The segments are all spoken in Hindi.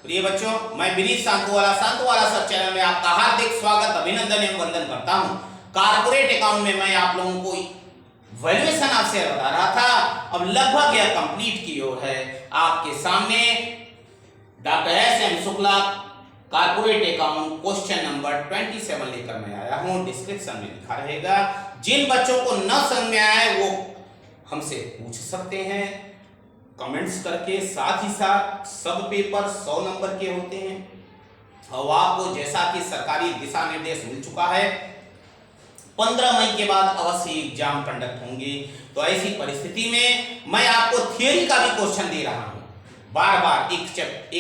प्रिय बच्चों, मैं विनीत सांतुवाला सर चैनल में आपका हार्दिक स्वागत, अभिनंदन एवं वंदन करता हूं। कारपोरेट अकाउंट में मैं आप लोगों को वैल्यूएशन आपसे बता रहा था, अब लगभग यह कंप्लीट की ओर है। आपके सामने doctor SM. Shukla corporate account question number 27 लेकर मैं आया हूं। डिस्क्रिप्शन में लिखा रहेगा। जिन बच्चों को न समझ में आए वो हमसे पूछ सकते हैं कमेंट्स करके। साथ ही साथ सब पेपर 100 नंबर के होते हैं और आपको जैसा कि सरकारी दिशा निर्देश मिल चुका है 15 मई के बाद अवश्य एग्जाम कंडक्ट होंगे। तो ऐसी परिस्थिति में मैं आपको थियरी का भी क्वेश्चन दे रहा हूं। बार बार एक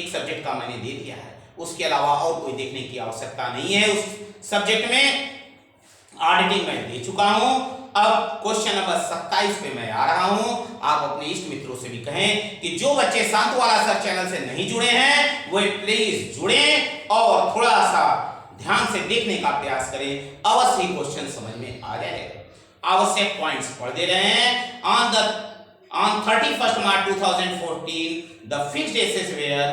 सब्जेक्ट का मैंने दे दिया है, उसके अलावा और कोई देखने की आवश्यकता नहीं है। उस सब्जेक्ट में ऑडिटिंग मैं दे चुका हूं। अब क्वेश्चन नंबर 27 पे मैं आ रहा हूं। आप अपने इष्ट मित्रों से भी कहें कि जो बच्चे सांतवाला सर चैनल से नहीं जुड़े हैं वो प्लीज जुड़ें और थोड़ा सा ध्यान से देखने का प्रयास करें। अवश्य ही क्वेश्चन समझ में आ जाएगा। आवश्यक पॉइंट्स पढ़ दे रहे हैं। On 31st March 2014, the fixed assets were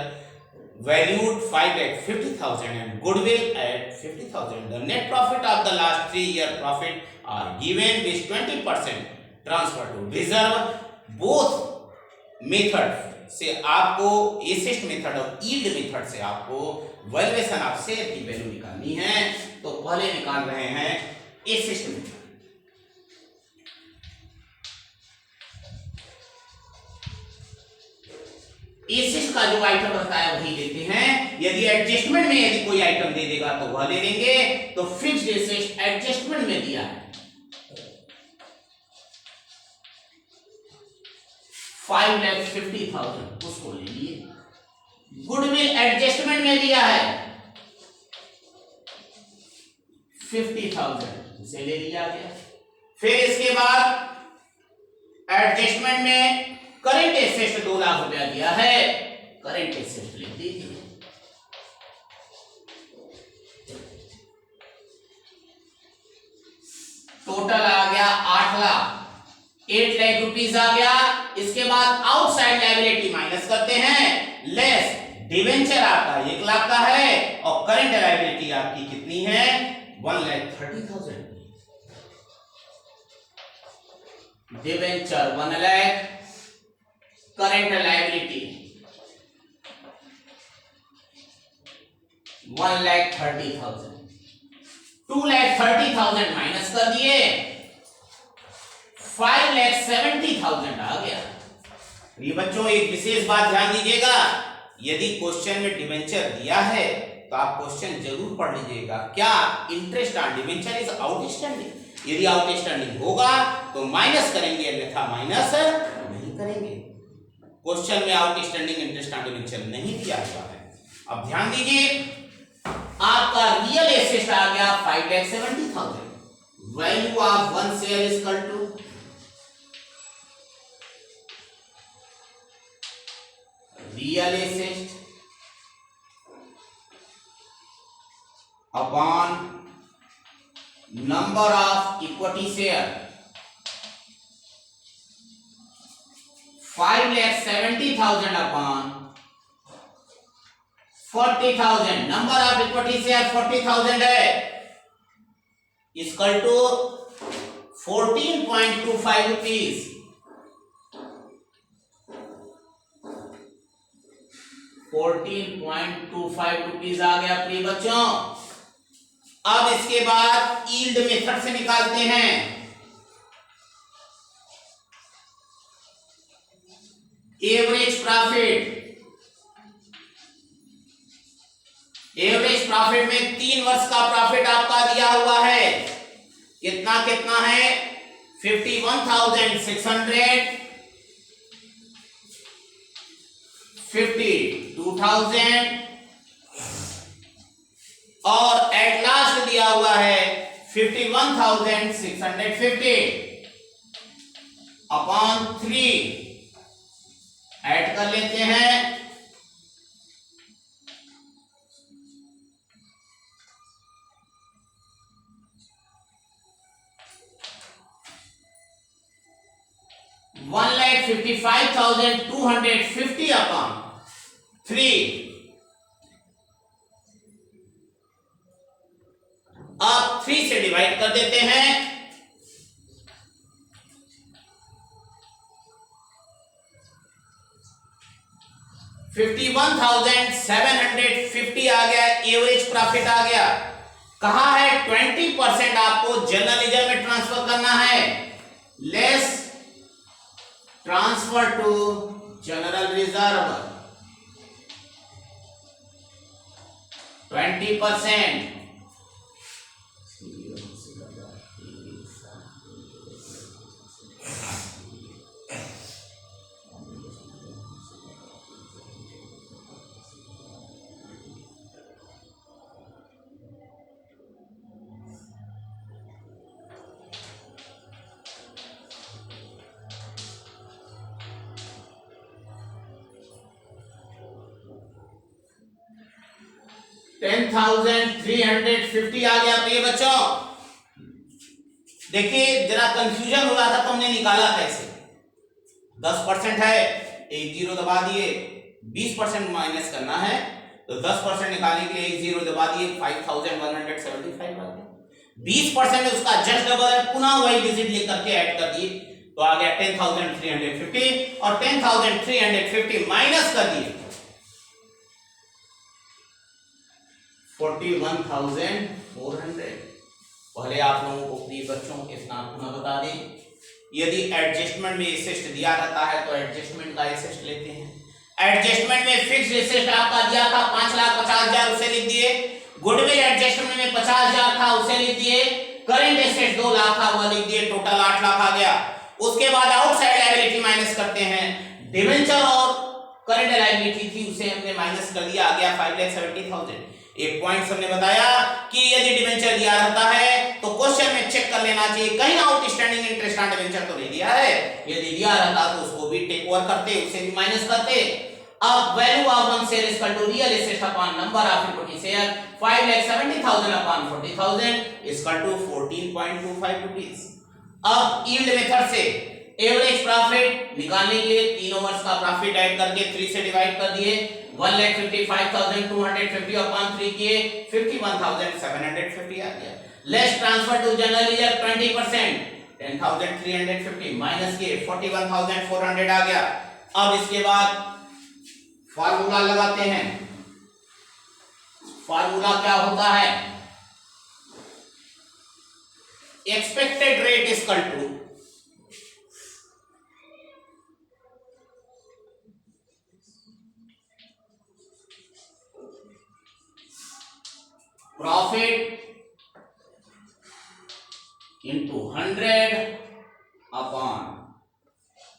valued 5,50,000 and goodwill at 50,000. The net profit of the last 3-year profit are given with 20% transfer to reserve. Both method से आपको एसेट मेथड और यील्ड मेथड से आपको वैल्यूएशन ऑफ शेयर की वैल्यू निकालनी है। तो पहले निकाल रहे हैं एसेट मेथड। एसेट का जो आइटम रहता है वही लेते हैं। यदि एडजस्टमेंट में यदि कोई आइटम दे देगा तो वह ले लेंगे। तो फिक्स्ड एसेट एडजस्टमेंट में दिया है 5,50,000, उसको ले लिए। गुडविल एडजस्टमेंट में दिया है 50,000, उसे ले लिया गया। फिर इसके बाद एडजस्टमेंट में करेंट एसेट 2 लाख रुपया दिया है, करेंट एसेट लिख दीजिए। टोटल आ गया 8 लाख, 8 लाख रुपीस आ गया। इसके बाद आउटसाइड लायबिलिटी माइनस करते हैं, लेस डिवेंचर आपका 1 लाख का है और करंट लायबिलिटी आपकी कितनी है 1,30,000। Debenture 1 lakh, current liability 1,30,000। 2,30,000 minus कर दिए, 5,70,000 आ गया। ये बच्चों एक विशेष बात ध्यान दीजिएगा, यदि क्वेश्चन में डिवेंचर दिया है तो आप क्वेश्चन जरूर पढ़ लीजिएगा। क्या interest on debenture is outstanding? यदि आउटस्टैंडिंग होगा तो माइनस करेंगे, अन्यथा माइनस नहीं करेंगे। क्वेश्चन में आउटस्टैंडिंग इंटरेस्ट ऑन डिवेंचर नहीं दिया हुआ है। अब ध्यान दीजिए, आपका रियल एसेट आ गया 5,70,000। Value of 1 share is equal to real asset upon number of equity share. 5,70,000 upon 40,000, number of equity share 40,000 है, इक्वल टू 14.25 रुपीज। 14.25 रुपीज आ गया प्रिय बच्चों। अब इसके बाद यील्ड मेथड से निकालते हैं। एवरेज प्रॉफिट, एवरेज प्रॉफिट में 3 वर्ष का प्रॉफिट आपका दिया हुआ है। कितना कितना है 51,600, 52,000 और एट लास्ट दिया हुआ है 51,650 अपॉन 3। ऐड कर लेते हैं, $1,55,250 अपॉन 3 कर देते हैं। 51,750 आ गया, एवरेज प्रॉफिट आ गया। कहा है 20% आपको जनरल रिजर्व में ट्रांसफर करना है, less transfer to general reserve 20%। $10,350 आ गया प्रिय बच्चों। देखिए जरा कंफ्यूजन हो रहा था तो हमने निकाला कैसे। 10% है, एक जीरो दबा दिए, 20% माइनस करना है तो 10% निकालने के लिए एक जीरो दबा दिए, 5,175 आ गया। 20% उसका जस्ट डबल है, पुनः वही डिजिट लिख करके ऐड कर दिए तो आ गया 10,350 और 10,350 माइनस कर दिए 41,400। पहले आप लोगों को प्रिय बच्चों इतना पुनः बता दें, यदि एडजस्टमेंट में एसेस्ट दिया रहता है तो एडजस्टमेंट का एसेस्ट लेते हैं। एडजस्टमेंट में फिक्स्ड एसेस्ट आपका दिया था 5,50,000, उसे लिख दिए। गुडविल एडजस्टमेंट में 50,000 था, उसे लिख दिए। करंट एसेट 2 लाख था, वह लिख दिए। टोटल 8 लाख आ गया। उसके बाद आउटसाइड लायबिलिटी माइनस करते हैं। डिवेंचर और करंट लायबिलिटी थी, उसे हमने माइनस कर दिया, आ गया 5,70,000। एक पॉइंट हमने बताया कि यदि डिवेंचर दिया रहता है तो क्वेश्चन में चेक कर लेना चाहिए कहीं आउटस्टैंडिंग इंटरेस्ट ऑन डिवेंचर तो नहीं दिया है। यदि दिया रहता तो उसको भी टेक ओवर करते, उसे भी माइनस करते। अब value of one share is equal to real asset upon number of equity share, 5,70,000 upon 40,000 is equal to 14.25 rupees. अब यील्ड मेथड से एवरेज प्रॉफिट निकालने के लिए तीनों वर्ष का प्रॉफिट ऐड करके 3 से डिवाइड कर दिए। 1,55,250 अपॉन 3 किए, 51,750 आ गया। Less transfer to general reserve 20%, 10,350 minus किए 41,400 आ गया। अब इसके बाद फार्मूला लगाते हैं। फार्मूला क्या होता है? Expected rate is equal to profit into 100 upon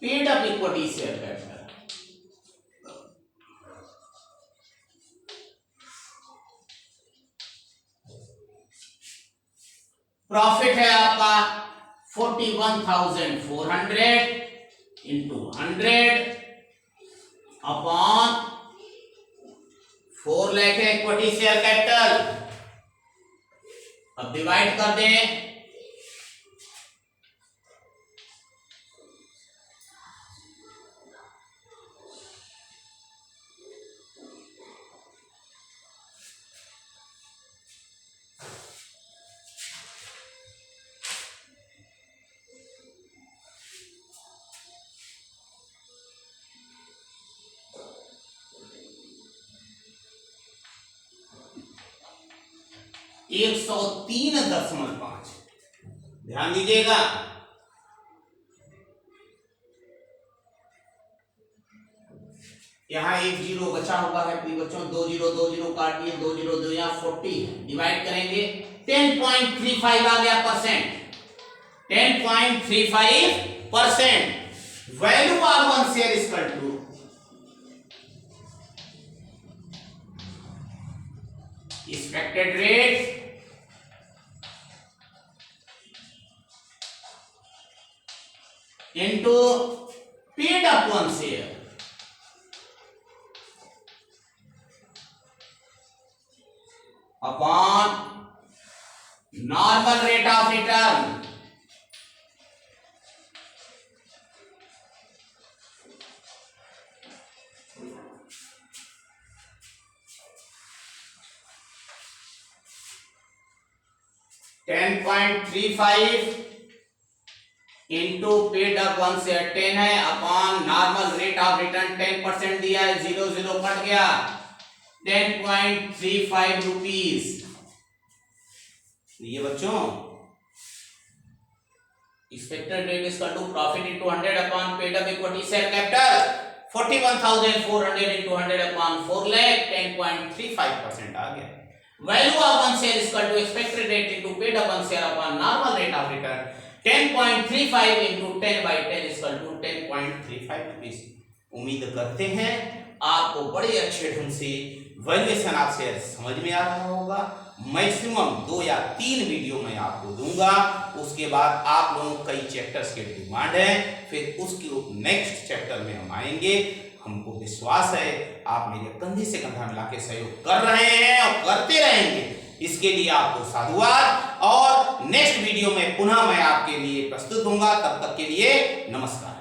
paid up equity share capital। Profit है आपका 41,400 into 100 अपॉन 4 लाख है इक्विटी शेयर कैपिटल। अब डिवाइड कर दें, एक 103.5। ध्यान दीजिएगा, यहाँ एक जीरो बचा हुआ है प्रिय बच्चों, 2 जीरो 2 जीरो काट दिए, 2 जीरो 2 यहाँ 40 डिवाइड करेंगे 10.35 आ गया percent, 10.35%। Value of one share is equal to expected rate into paid up one share upon normal rate of return। 10.35 into paid up 1 share 10 है upon normal rate of return 10% दिया है, 0 0 कट गया, 10.35 रुपीस। ये बच्चों expected rate is equal to profit into 100 upon paid up equity share capital 41,400 into 100 upon 4 lakh 10.35% आ गया। Value of one share is equal to expected rate into paid up one share upon normal rate of return 10.35 into 10/10 is equal to 10.35 rupees. उम्मीद करते हैं आपको बड़े अच्छे ढंग से वैल्यूएशन ऑफ शेयर समझ में आ रहा होगा। मैक्सिमम 2 या 3 वीडियो मैं आपको दूंगा, उसके बाद आप लोगों को कई चैप्टर्स के डिमांड है, फिर उसके नेक्स्ट चैप्टर में हम आएंगे। हमको विश्वास है आप मेरे कंधे से कंधा मिला के सहयोग कर रहे हैं और करते रहेंगे, इसके लिए आपको साधुवाद। और नेक्स्ट वीडियो में पुनः मैं आपके लिए प्रस्तुत होऊंगा, तब तक के लिए नमस्कार।